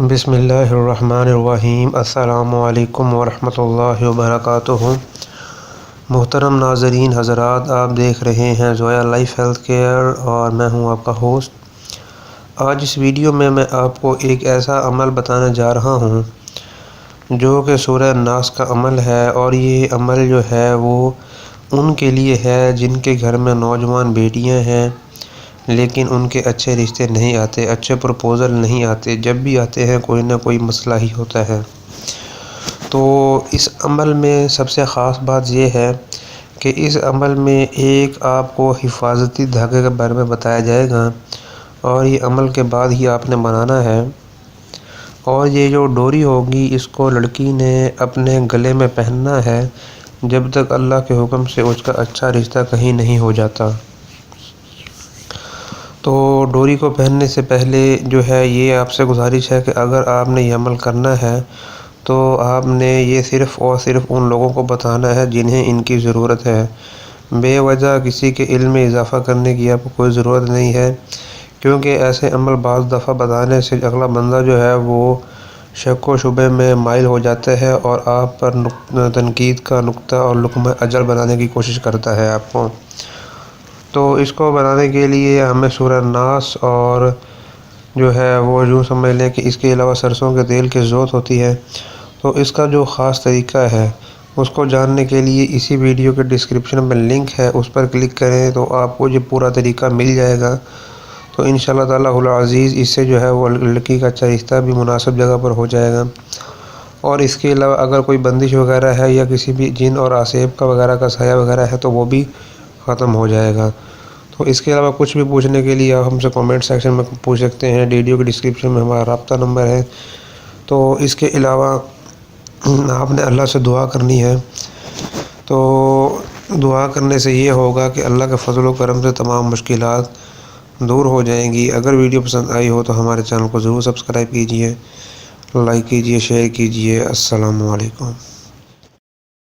بسم اللہ الرحمن الرحیم۔ السلام علیکم ورحمۃ اللہ وبرکاتہ۔ محترم ناظرین حضرات، آپ دیکھ رہے ہیں زویا لائف ہیلتھ کیئر اور میں ہوں آپ کا ہوسٹ۔ آج اس ویڈیو میں آپ کو ایک ایسا عمل بتانے جا رہا ہوں جو کہ سورہ ناس کا عمل ہے، اور یہ عمل جو ہے وہ ان کے لیے ہے جن کے گھر میں نوجوان بیٹیاں ہیں لیکن ان کے اچھے رشتے نہیں آتے، اچھے پروپوزل نہیں آتے، جب بھی آتے ہیں کوئی نہ کوئی مسئلہ ہی ہوتا ہے۔ تو اس عمل میں سب سے خاص بات یہ ہے کہ اس عمل میں ایک آپ کو حفاظتی دھاگے کے بارے میں بتایا جائے گا، اور یہ عمل کے بعد ہی آپ نے بنانا ہے۔ اور یہ جو ڈوری ہوگی اس کو لڑکی نے اپنے گلے میں پہننا ہے جب تک اللہ کے حکم سے اس کا اچھا رشتہ کہیں نہیں ہو جاتا۔ تو ڈوری کو پہننے سے پہلے جو ہے یہ آپ سے گزارش ہے کہ اگر آپ نے یہ عمل کرنا ہے تو آپ نے یہ صرف اور صرف ان لوگوں کو بتانا ہے جنہیں ان کی ضرورت ہے۔ بے وجہ کسی کے علم میں اضافہ کرنے کی آپ کو کوئی ضرورت نہیں ہے، کیونکہ ایسے عمل بعض دفعہ بتانے سے اگلا بندہ جو ہے وہ شک و شبے میں مائل ہو جاتا ہے اور آپ پر تنقید کا نقطہ اور لقمہ اجر بنانے کی کوشش کرتا ہے آپ کو۔ تو اس کو بنانے کے لیے ہمیں سورہ ناس اور جو ہے وہ یوں سمجھ لیں کہ اس کے علاوہ سرسوں کے تیل کی ضرورت ہوتی ہے۔ تو اس کا جو خاص طریقہ ہے اس کو جاننے کے لیے اسی ویڈیو کے ڈسکرپشن میں لنک ہے، اس پر کلک کریں تو آپ کو یہ پورا طریقہ مل جائے گا۔ تو انشاءاللہ تعالیٰ العزیز اس سے جو ہے وہ لڑکی کا اچھا رشتہ بھی مناسب جگہ پر ہو جائے گا، اور اس کے علاوہ اگر کوئی بندش وغیرہ ہے یا کسی بھی جن اور آسیب کا وغیرہ کا سایہ وغیرہ ہے تو وہ بھی ختم ہو جائے گا۔ تو اس کے علاوہ کچھ بھی پوچھنے کے لیے آپ ہم سے کامنٹ سیکشن میں پوچھ سکتے ہیں، ویڈیو کے ڈسکرپشن میں ہمارا رابطہ نمبر ہے۔ تو اس کے علاوہ آپ نے اللہ سے دعا کرنی ہے، تو دعا کرنے سے یہ ہوگا کہ اللہ کے فضل و کرم سے تمام مشکلات دور ہو جائیں گی۔ اگر ویڈیو پسند آئی ہو تو ہمارے چینل کو ضرور سبسکرائب کیجئے، لائک کیجئے، شیئر کیجئے۔ السلام علیکم۔